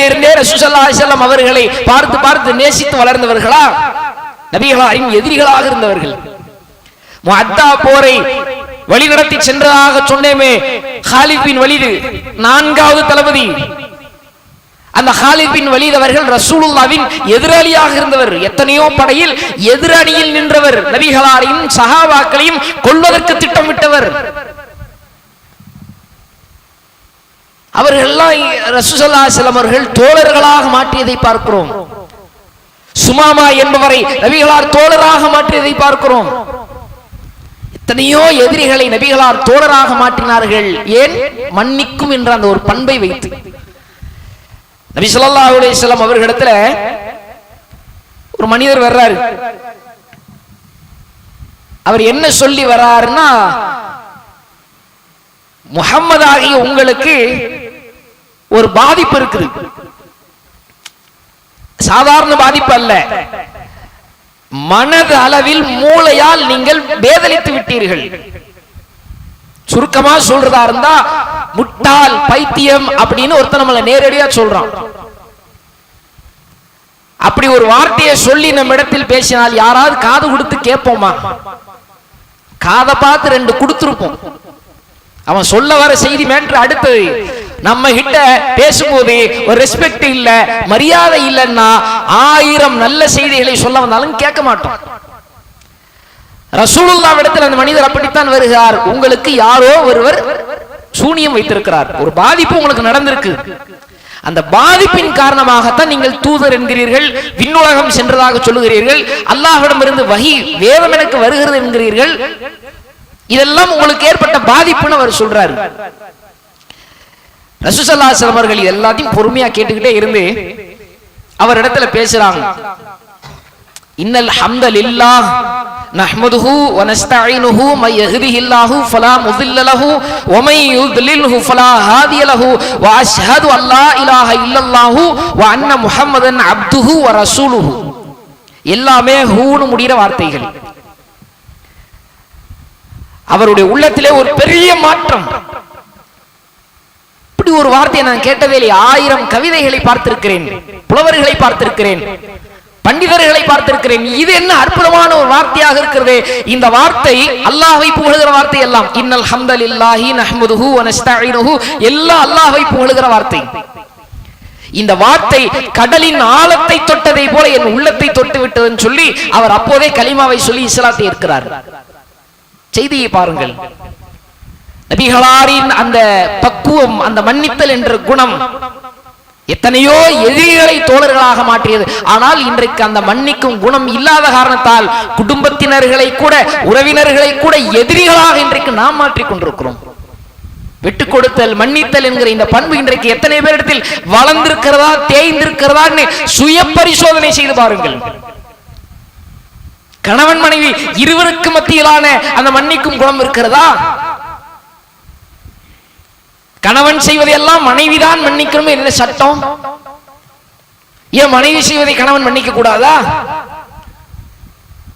A: இருந்தே ரசூல் ஸல்லல்லாஹு அலைஹி வஸல்லம் அவர்களை பார்த்து பார்த்து நேசித்து வளர்ந்தவர்களா? நபிகள் நாயகம் எதிரிகளாக இருந்தவர்கள். முஅத்தா போரை வழிநடத்தி சென்றதாக சொன்னேமே, காலித் பின் வலீத் 4வது தளபதி, அந்த காலித் பின் வலீத் அவர்கள் ரசூலுல்லாவின் எதிராளியாக இருந்தவர். எத்தனையோ படையில் எதிரணியில் நின்றவர். நபிகளாரையும் சஹாபாக்களையும் கொல்வதற்கு திட்டமிட்டவர். அவர்கள்லாம் ரசூலுல்லாஹி ஸல்லல்லாஹு அலைஹி வஸல்லம் அவர்கள் தோழர்களாக மாற்றியதை பார்க்கிறோம். சுமாமா என்பவரை நபிகளார் தோழராக மாற்றியதை பார்க்கிறோம். எத்தனையோ எதிரிகளை நபிகளார் தோழராக மாற்றினார்கள். ஏன்? மன்னிக்கும் என்ற அந்த ஒரு பண்பை வைத்து. நபி ஸல்லல்லாஹு அலைஹி வஸல்லம் அவர்களிடத்துல ஒரு மனிதர் வர்றாரு. அவர் என்ன சொல்லி வர்றாருன்னா, முஹம்மது ஆகிய உங்களுக்கு ஒரு பாதிப்பு இருக்குது. சாதாரண பாதிப்பு அல்ல, மனது அளவில் மூளையால் நீங்கள் பேதலித்து விட்டீர்கள். சுருக்கமா சொல்றதா இருந்தா முட்டாள், பைத்தியம் அப்படின்னு ஒருத்தர் நம்மள நேரடியா சொல்றான். அப்படி ஒரு வார்த்தையை சொல்லி நம்ம இடத்தில் பேசினால் யாராவது காது கொடுத்து கேட்போமா? காதை பார்த்து 2 கொடுத்திருப்போம். அவன் சொல்ல வர செய்தி மேற்று அடுத்தது நம்ம கிட்ட பேசும்போது ஒரு ரெஸ்பெக்ட் இல்ல, மரியாதை இல்லைன்னா 1000 நல்ல செய்திகளை சொல்ல வந்தாலும் கேட்க மாட்டோம். ரசூலுல்லாஹ் இடத்தில் அந்த மனிதர் அப்படித்தான் வருகிறார். உங்களுக்கு யாரோ ஒருவர் சூனியம் வைத்திருக்கிறார், ஒரு பாதிப்பு உங்களுக்கு நடந்திருக்கு. அந்த பாதிப்பின் காரணமாகத்தான் நீங்கள் தூதர் என்கிறீர்கள், விண்ணுலகம் சென்றதாக சொல்லுகிறீர்கள், அல்லாஹ்விடமிருந்து வஹி வேதம் எனக்கு வருகிறது என்கிறீர்கள். இதெல்லாம் உங்களுக்கு ஏற்பட்ட பாதிப்புன்னு அவர் சொல்றாரு. ரசூலுல்லாஹி ஸல்லல்லாஹு அலைஹி வஸல்லம் அவர்கள் எல்லாத்தையும் பொறுமையா கேட்டுக்கிட்டே இருந்து அவர் இடத்துல பேசுறாங்க. இன்னல் ஹம்தலில்லாஹ் நஹ்மதுஹு வ நஸ்தஈனுஹு மை யஹ்திஹில்லாஹு ஃபலா முதில்ல லஹு வ மை யுத்லில்ஹு ஃபலா ஹாதிய லஹு வ அஷ்ஹது அல்லா இலாஹ இல்லல்லாஹு வ அன்ன முஹம்மதன் அப்துஹு வ ரசூலுஹு. எல்லாமே ஹூன்னு முடிகிற வார்த்தைகள். அவருடைய உள்ளத்திலே ஒரு பெரிய மாற்றம். இப்படி ஒரு வார்த்தையை நான் கேட்டதே இல்லை. 1000 கவிதைகளை பார்த்திருக்கிறேன், புலவர்களை பார்த்திருக்கிறேன், பண்டிதர்களை பார்த்திருக்கிறேன். இது என்ன அற்புதமான ஒரு வார்த்தையாக இருக்கிறது. இந்த வார்த்தை அல்லாஹ்வை புகழுகிற வார்த்தை எல்லாம். இன்னல் ஹம்தலில்லாஹி நஹ்மதுஹு வ நஸ்தஈனுஹு எல்லாம் அல்லாஹ்வை புகழுகிற வார்த்தை. இந்த வார்த்தை கடலின் ஆழத்தை தொட்டதை போல என் உள்ளத்தை தொட்டு விட்டதுன்னு சொல்லி அவர் அப்போதே கலிமாவை சொல்லி இஸ்லாத்தை ஏற்கிறார். செய்தியை பாருங்கள். நபிகளாரின் அந்த பக்குவம், அந்த மன்னித்தல் என்ற குணம் எத்தனையோ எதிரிகளை தோழர்களாக மாற்றியது. ஆனால் இன்றைக்கு அந்த மன்னிக்கும் குணம் இல்லாத காரணத்தால் குடும்பத்தினர்களை கூட, உறவினர்களை கூட எதிரிகளாக இன்றைக்கு நாம் மாற்றிக் கொண்டிருக்கிறோம். விட்டு கொடுத்தல், மன்னித்தல் என்கிற இந்த பண்பு இன்றைக்கு எத்தனை பேரிடத்தில் வளர்ந்திருக்கிறதா, தேய்ந்திருக்கிறதா சுய பரிசோதனை செய்து பாருங்கள். கணவன் மனைவி இருவருக்கு மத்தியிலான அந்த மன்னிக்கும் குணம் இருக்கிறதா? கணவன் செய்வதையெல்லாம் மனைவிதான் மன்னிக்கணும் என்ன சட்டம்? ஏன் மனைவி செய்வதை கணவன் மன்னிக்க கூடாதா?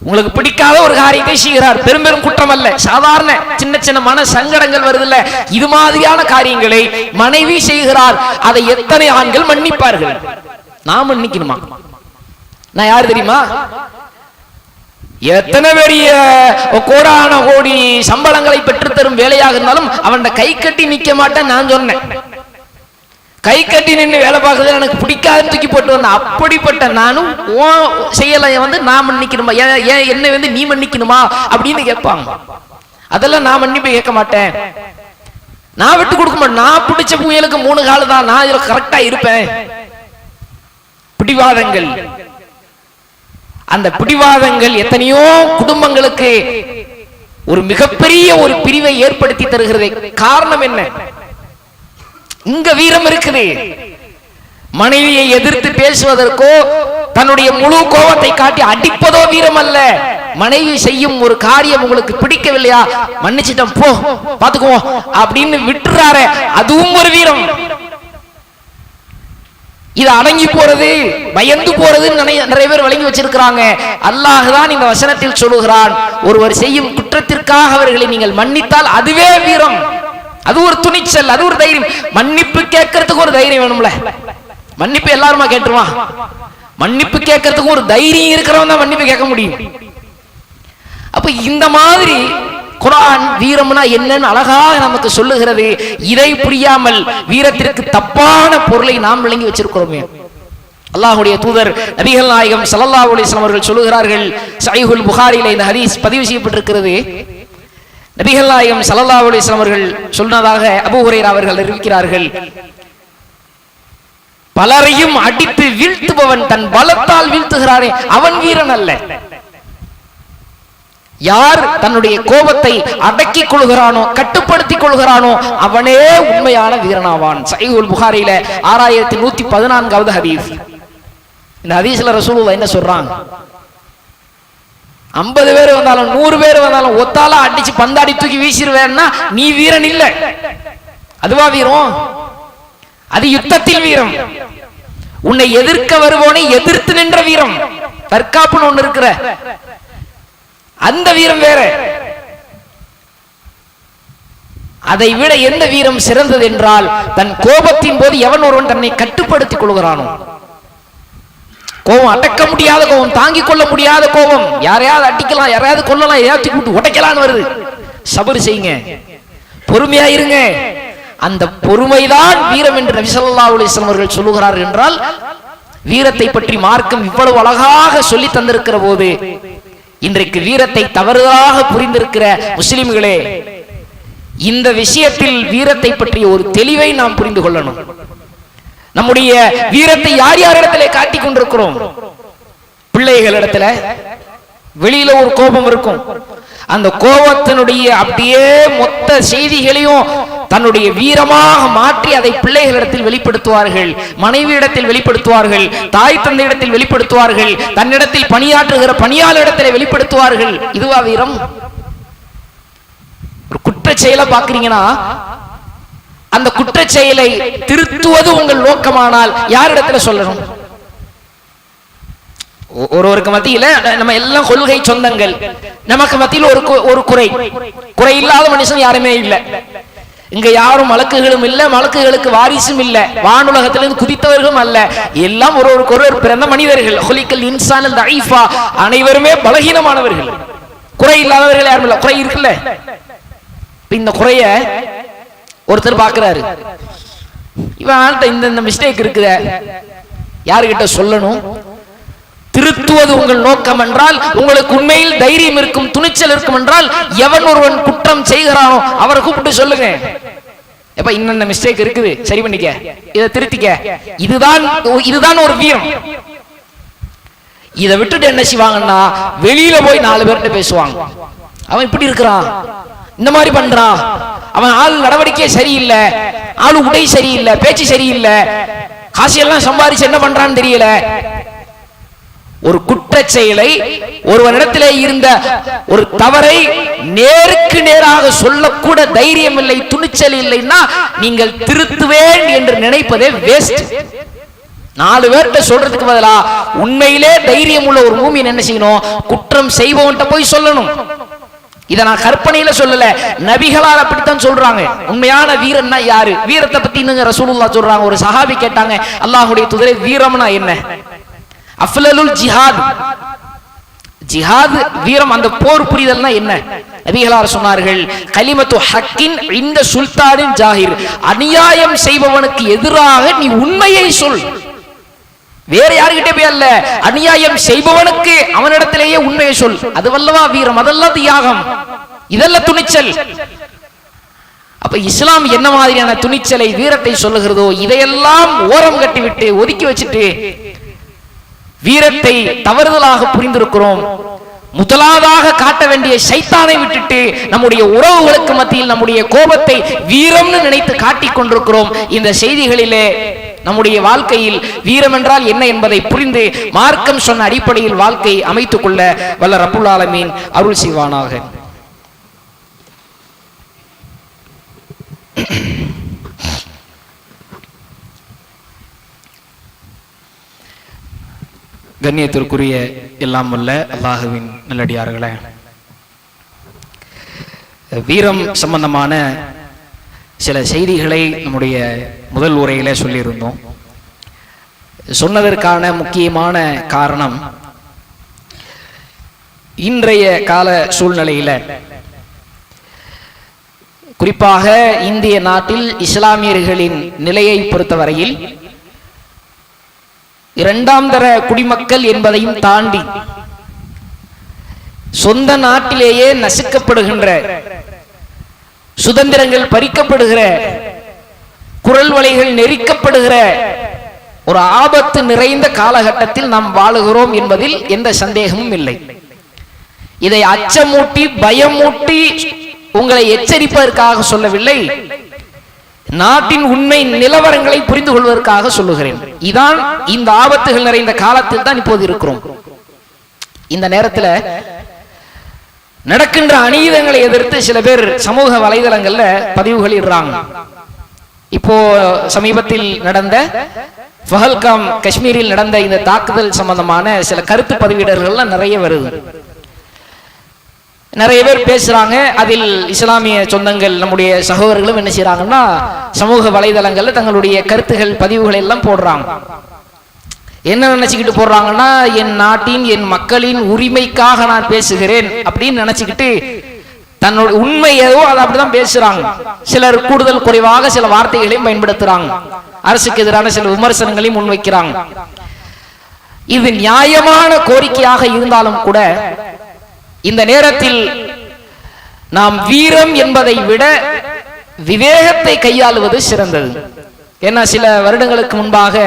A: உங்களுக்கு பிடிக்காத ஒரு காரியத்தை செய்கிறார், பெரும் குற்றம் அல்ல, சாதாரண சின்ன சின்ன மன சங்கடங்கள் வருதில்ல, இது மாதிரியான காரியங்களை மனைவி செய்கிறார். அதை எத்தனை ஆண்கள் மன்னிப்பார்கள்? நான் மன்னிக்கணுமா? நான் யார் தெரியுமா? எத்தனை பெரிய கோடான கோடி சம்பளங்களை பெற்றுத்தரும் வேலையாக இருந்தாலும் அவன் கை கட்டி நிக்க மாட்டேன் நான் சொன்னேன். கை கட்டி நின்று வேலை பார்க்கறது எனக்கு பிடிக்காதுன்னு தூக்கி போட்டு வந்த அப்படிப்பட்ட நானும் செய்யலை நான் மன்னிக்கணுமா? ஏன் என்ன நீ மன்னிக்கணுமா அப்படின்னு கேட்பாங்க. அதெல்லாம் நான் மன்னிப்பு கேட்க மாட்டேன், நான் விட்டு கொடுக்க மாட்டேன். நான் பிடிச்ச புயலுக்கு 3 கால் தான், நான் இதுல கரெக்டா இருப்பேன். பிடிவாதங்கள், அந்த பிடிவாதங்கள் எத்தனையோ குடும்பங்களுக்கு ஒரு மிகப்பெரிய ஒரு பிரிவை ஏற்படுத்தி தருகிறது. காரணம் என்ன? இங்க வீரம் இருக்குது. மனைவியை எதிர்த்து பேசுவதற்கோ தன்னுடைய முழு கோபத்தை காட்டி அடிப்பதோ வீரம் அல்ல. மனைவி செய்யும் ஒரு காரியம் உங்களுக்கு பிடிக்கவில்லையா, மன்னிச்சிட்டோம் போ பாத்துக்குவோம் அப்படின்னு விட்டுறாரு, அதுவும் ஒரு வீரம். இது அடங்கி போறது, பயந்து போறது நிறைய பேர் வழங்கி வச்சிருக்கிறாங்க. அல்லாஹ் தான் இந்த வசனத்தில் சொல்லுகிறான், ஒருவர் செய்யும் குற்றத்திற்காக அவர்களை நீங்கள் மன்னித்தால் அதுவே வீரம், அது ஒரு துணிச்சல், அது ஒரு தைரியம். மன்னிப்பு கேட்கறதுக்கு ஒரு தைரியம் வேணும்ல. மன்னிப்பு எல்லாருமா கேட்டுருவான்? மன்னிப்பு கேட்கறதுக்கு ஒரு தைரியம் இருக்கிறவன் தான் மன்னிப்பு கேட்க முடியும். அப்ப இந்த மாதிரி குர்ஆன் வீரம்னா என்னன்னு அழகாக நமக்கு சொல்லுகிறது. இதை புரியாமல் வீரத்திற்கு தப்பான பொருளை நாம் விளங்கி வச்சிருக்கிறோமே. அல்லாஹ்வுடைய தூதர் நபிகள் நாயகம் ஸல்லல்லாஹு அலைஹி வஸல்லம் அவர்கள் சொல்லுகிறார்கள், ஸஹீஹுல் புகாரியிலே இந்த ஹதீஸ் பதிவு செய்யப்பட்டிருக்கிறது. நபிகள் நாயகம் ஸல்லல்லாஹு அலைஹி வஸல்லம் அவர்கள் சொன்னதாக அபூ ஹுரைரா அவர்கள் அறிவிக்கிறார்கள், பலரையும் அடித்து வீழ்த்துபவன் தன் பலத்தால் வீழ்த்துகிறானே அவன் வீரன் அல்ல. யார் தன்னுடைய கோபத்தை அடக்கிக் கொள்கிறானோ, கட்டுப்படுத்திக் கொள்கிறானோ அவனே உண்மையான வீரனாவான். ஸஹீஹுல் புகாரியில 6114வது ஹதீஸ். இந்த ஹதீஸ்ல ரசூலுல்லாஹ் என்ன சொல்றாங்க? 50 பேர் வந்தாலும் 100 பேர் வந்தாலும் ஒத்தால அடிச்சு பந்தாடி தூக்கி வீசிடுவேன்னா நீ வீரன் இல்ல. அதுவா வீரம்? அது யுத்தத்தில் வீரம். உன்னை எதிர்க்க வருவோனை எதிர்த்து நின்ற வீரம், தற்காப்புன்னு ஒண்ணு இருக்கிற அந்த வீரம் வேற. அதை விட எந்த வீரம் சிறந்தது என்றால், தன் கோபத்தின் போது எவன் ஒருவன் தன்னை கட்டுப்படுத்திக் கொள்கிறானோ, கோபம் அடக்க முடியாத கோபம், தாங்கிக் கொள்ள முடியாத கோபம், யாரையாவது அடிக்கலாம், யாரையாவது கொல்லலாம், ஏற்றி கூட்டு உடைக்கலான்னு வருது, சபர் செய்யுங்க, பொறுமையா இருங்க. அந்த பொறுமைதான் வீரம் என்று நபி ஸல்லல்லாஹு அலைஹி வஸல்லம் அவர்கள் சொல்லுகிறார்கள் என்றால், வீரத்தை பற்றி மார்க்கம் இவ்வளவு அழகாக சொல்லி தந்திருக்கிற போது இன்றைக்கு வீரத்தை தவறாக புரிந்திருக்கிற முஸ்லிம்களே, இந்த விஷயத்தில் வீரத்தை பற்றிய ஒரு தெளிவை நாம் புரிந்து கொள்ளணும். நம்முடைய வீரத்தை யார் யாரிடத்திலே காட்டிக் கொண்டிருக்கிறோம்? பிள்ளைகளிடத்துல வெளியில ஒரு கோபம் இருக்கும், அந்த கோபத்தினுடைய அப்படியே மொத்த செய்திகளையும் தன்னுடைய வீரமாக மாற்றி அதை பிள்ளைகளிடத்தில் வெளிப்படுத்துவார்கள், மனைவியிடத்தில் வெளிப்படுத்துவார்கள், தாய் தந்தையிடத்தில் வெளிப்படுத்துவார்கள், தன்னிடத்தில் பணியாற்றுகிற பணியாளரிடத்தில் வெளிப்படுத்துவார்கள். இதுவா வீரம்? ஒரு குற்ற செயலை பாக்குறீங்கன்னா அந்த குற்ற செயலை திருத்துவது உங்கள் நோக்கமானால் யாரிடத்துல சொல்லணும்? ஒருவருக்கு மத்தியில நம்ம எல்லாம் கொள்கை சொந்தங்கள், நமக்கு மத்தியில் ஒரு குறை இல்லாத மனுஷன் யாருமே இல்லை. இங்க யாரும் மலக்குகளும் இல்ல, மலக்குகளுக்கு வாரிசும் இல்ல, வானுலகத்திலிருந்து குதித்தவர்களும் அல்ல, எல்லாம் ஒருவருக்கு பிறந்த மனிதர்கள். ஹுலிகல் இன்சானல் தஈஃபா, அனைவருமே பலகீனமானவர்கள், குறை இல்லாதவர்கள் யாரும் இல்ல. குறை இருக்குல்ல, இந்த குறைய ஒருத்தர் பாக்குறாரு, இவன் இந்த மிஸ்டேக் இருக்குத, யாருகிட்ட சொல்லணும்? திருத்துவது உங்கள் நோக்கம் என்றால், உங்களுக்கு உண்மையில் தைரியம் இருக்கும், துணிச்சல் இருக்கும் என்றால், எவன் ஒருவன் குற்றம் செய்கிறானோ அவரை கூப்பிட்டு சொல்லுங்க, எப்ப இன்னென்ன மிஸ்டேக் இருக்குது, சரி பண்ணிக்க, இதை திருத்திக்க. இதுதான் ஒரு வீரம். இதை விட்டுட்டு என்ன செய்வாங்கன்னா, வெளியில போய் 4 பேர்கிட்ட பேசுவாங்க, அவன் இப்படி இருக்கிறான், இந்த மாதிரி பண்றான், அவன் ஆள் நடவடிக்கை சரியில்லை, ஆளு உடை சரியில்லை, பேச்சு சரியில்லை, காசியெல்லாம் சம்பாதிச்சு என்ன பண்றான்னு தெரியல. ஒரு குற்ற செயலை, ஒருவனிடத்திலே இருந்த ஒரு தவறை நேருக்கு நேராக சொல்லக்கூட தைரியம் இல்லை, துணிச்சல் இல்லைன்னா நீங்கள் திருத்துவேன் என்று நினைப்பதே வேஸ்ட். 4 பேர்கிட்ட சொல்றதுக்கு பதிலா உண்மையிலே தைரியம் உள்ள ஒரு மூமின் என்ன செய்யணும்? குற்றம் செய்பவன்கிட்ட போய் சொல்லணும். இதை நான் கற்பனையில சொல்லல, நபிகளார் அப்படித்தான் சொல்றாங்க. உண்மையான வீரன்னா யாரு? வீரத்தை பத்தி இன்னும் ரசூலுல்லாஹ் சொல்றாங்க. ஒரு சஹாபி கேட்டாங்க, அல்லாஹ்வுடைய தூதரே வீரம்னா என்ன? அஃலலுல் ஜிஹாத், ஜிஹாத் வீரம், அந்த போர் புரிதல்னா என்ன? நபிகளார் சொன்னார்கள், கலிமத்து ஹக்கின் இந்த சுல்தானின் ஜாஹிர், அநியாயம் செய்பவனுக்கு எதிராக நீ உண்மையை சொல், வேற யாருகிட்ட போய் அல்ல, அநியாயம் செய்பவனுக்கு அவனிடத்திலேயே உண்மையை சொல். அது வல்லவா வீரம், அதெல்லாம் தியாகம், இதெல்லாம் துணிச்சல். அப்ப இஸ்லாம் என்ன மாதிரியான துணிச்சலை, வீரத்தை சொல்லுகிறதோ இதையெல்லாம் ஓரம் கட்டிவிட்டு ஒதுக்கி வச்சுட்டு வீரத்தை தவறுதலாக புரிந்திருக்கிறோம். முதலாவதாக காட்ட வேண்டிய சைத்தானை விட்டுட்டு நம்முடைய உறவுகளுக்கு மத்தியில் நம்முடைய கோபத்தை வீரம்னு நினைத்து காட்டிக் கொண்டிருக்கிறோம். இந்த செய்திகளிலே நம்முடைய வாழ்க்கையில் வீரம் என்றால் என்ன என்பதை புரிந்து மார்க்கம் சொன்ன அடிப்படையில் வாழ்க்கை அமைத்துக் கொள்ள வல்ல ரப்புல் ஆலமீன் அருள் செய்வானாக. கண்ணியத்திற்குரிய எல்லாம் வல்ல அல்லாஹுவின் நல்லடியார்களே, வீரம் சம்பந்தமான சில செய்திகளை நம்முடைய முதல் உரையில சொல்லியிருந்தோம். சொன்னதற்கான முக்கியமான காரணம், இன்றைய கால சூழ்நிலையில குறிப்பாக இந்திய நாட்டில் இஸ்லாமியர்களின் நிலையை பொறுத்தவரையில் இரண்டாம் தர குடிமக்கள் என்பதையும் தாண்டி சொந்த நாட்டிலேயே நசுக்கப்படுகின்ற, சுதந்திரங்கள் பறிக்கப்படுகிற, குரல் வலைகள் நெரிக்கப்படுகிற ஒரு ஆபத்து நிறைந்த காலகட்டத்தில் நாம் வாழுகிறோம் என்பதில் எந்த சந்தேகமும் இல்லை. இதை அச்சமூட்டி பயமூட்டி உங்களை எச்சரிப்பதற்காக சொல்லவில்லை, நாட்டின் உண்மை நிலவரங்களை புரிந்து கொள்வதற்காக சொல்லுகிறேன். இதான் இந்த ஆபத்துகள் நிறைந்த காலத்தில் தான் இப்போது இருக்கிறோம். இந்த நேரத்தில் நடக்கின்ற அநீதங்களை எதிர்த்து சில பேர் சமூக வலைதளங்கள்ல பதிவுகள் இடுறாங்க. இப்போ சமீபத்தில் நடந்த பஹல்காம், காஷ்மீரில் நடந்த இந்த தாக்குதல் சம்பந்தமான சில கருத்து பதிவிடல்கள்லாம் நிறைய வருது. நிறைய பேர் பேசுறாங்க. அதில் இஸ்லாமிய சொந்தங்கள், நம்முடைய சகோதரர்களும் என்ன செய்யறாங்கன்னா சமூக வலைதளங்கள்ல தங்களுடைய கருத்துகள் பதிவுகள் எல்லாம் போடுறாங்க. என்ன நினைச்சுக்கிட்டு போடுறாங்கன்னா, என் நாட்டின் என் மக்களின் உரிமைக்காக நான் பேசுகிறேன் அப்படின்னு நினைச்சுக்கிட்டு தன்னோட உண்மை ஏதோ அதை அப்படிதான் பேசுறாங்க. சிலர் கூடுதல் குறைவாக சில வார்த்தைகளையும் பயன்படுத்துறாங்க, அரசுக்கு எதிரான சில விமர்சனங்களையும் முன்வைக்கிறாங்க. இது நியாயமான கோரிக்கையாக இருந்தாலும் கூட இந்த நேரத்தில் நாம் வீரம் என்பதை விட விவேகத்தை கையாளுவது சிறந்தது. ஏன்னா சில வருடங்களுக்கு முன்பாக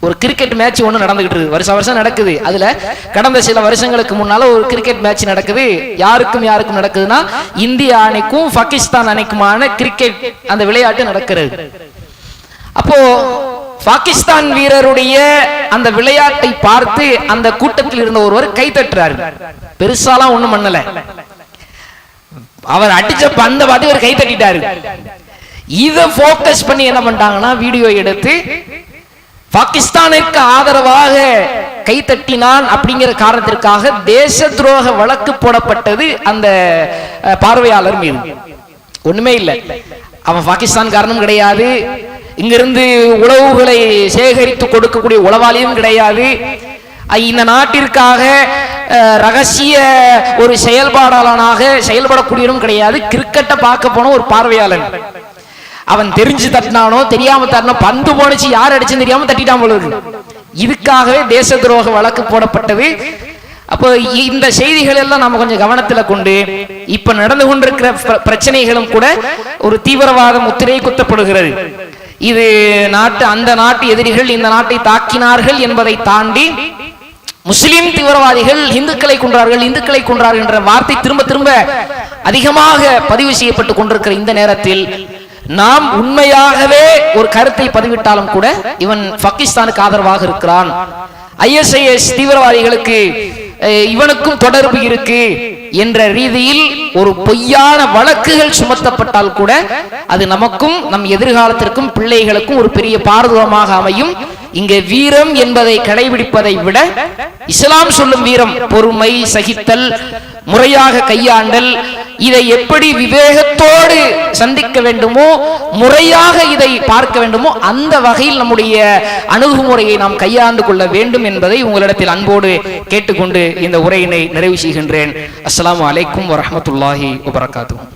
A: ஒரு கிரிக்கெட் மேட்ச் ஒன்று நடந்துகிட்டு இருக்கு, வருஷம் நடக்குது. அதுல கடந்த சில வருஷங்களுக்கு முன்னால ஒரு கிரிக்கெட் மேட்ச் நடக்குது. யாருக்கும் நடக்குதுன்னா இந்திய அணிக்கும் பாகிஸ்தான் அணிக்குமான கிரிக்கெட் அந்த விளையாட்டு நடக்கிறது. அப்போ பாகிஸ்தான் வீரருடைய அந்த விளையாட்டை பார்த்து அந்த கூட்டத்தில் இருந்த ஒருவர் கை தட்டுறாரு. பெருசாலாம் ஒண்ணும் பண்ணல, அவர் அடிச்ச பந்த பார்த்து ஒரு கை தட்டிட்டாரு. இதை போக்கஸ் பண்ணி என்ன பண்ணிட்டாங்கன்னா வீடியோ எடுத்து பாகிஸ்தானுக்கு ஆதரவாக கைத்தட்டினான் அப்படிங்கிற காரணத்திற்காக தேச துரோக வழக்கு போடப்பட்டது அந்த பார்வையாளர் மீது. ஒண்ணுமே இல்லை, அவன் பாகிஸ்தான் காரணம் கிடையாது, இங்கிருந்து உளவுகளை சேகரித்து கொடுக்கக்கூடிய உளவாளியும் கிடையாது, இந்த நாட்டிற்காக ரகசிய ஒரு செயல்பாடாளனாக செயல்படக்கூடியவரும் கிடையாது. கிரிக்கெட்டை பார்க்க போன ஒரு பார்வையாளன். அவன் தெரிஞ்சு தட்டினானோ தெரியாம தட்டினோ, பந்து போனச்சு யார் அடிச்சுன்னு தெரியாம தட்டிட்டான் போல இருக்கு. இதுக்காகவே தேச துரோக வழக்கு போடப்பட்டது. அப்போ இந்த செய்திகள் எல்லாம் நம்ம கொஞ்சம் கவனத்துல கொண்டு இப்ப நடந்து கொண்டிருக்கிற பிரச்சனைகளும் கூட ஒரு தீவிரவாத முத்திரை குத்தப்படுகிறது. இது அந்த நாட்டு எதிரிகள் இந்த நாட்டை தாக்கினார்கள் என்பதை தாண்டி முஸ்லிம் தீவிரவாதிகள் இந்துக்களை கொன்றார்கள் என்ற வார்த்தை திரும்ப திரும்ப அதிகமாக பதிவு செய்யப்பட்டு கொண்டிருக்கிற இந்த நேரத்தில் நாம் உண்மையாகவே ஒரு கருத்தை பதிவிட்டாலும் கூட இவன் பாகிஸ்தானுக்கு ஆதரவாக இருக்கிறான், ISIS தீவிரவாதிகளுக்கு இவனுக்கும் தொடர்பு இருக்கு என்ற ரீதியில் ஒரு பொய்யான வழக்குகள் சுமத்தப்பட்டால் கூட அது நமக்கும் நம் எதிர்காலத்திற்கும் பிள்ளைகளுக்கும் ஒரு பெரிய பாரதூரமாக அமையும். இங்கே வீரம் என்பதை கடைபிடிப்பதை விட இஸ்லாம் சொல்லும் வீரம் பொறுமை, சகித்தல், முறையாக கையாண்டல், இதை எப்படி விவேகத்தோடு சந்திக்க வேண்டுமோ, முறையாக இதை பார்க்க வேண்டுமோ, அந்த வகையில் நம்முடைய அணுகுமுறையை நாம் கையாண்டு கொள்ள வேண்டும் என்பதை உங்களிடத்தில் அன்போடு கேட்டுக்கொண்டு இந்த உரையினை நிறைவு செய்கின்றேன். அஸ்ஸலாமு அலைக்கும் வரஹ்மத்துல்லாஹி வபரகாத்துஹு.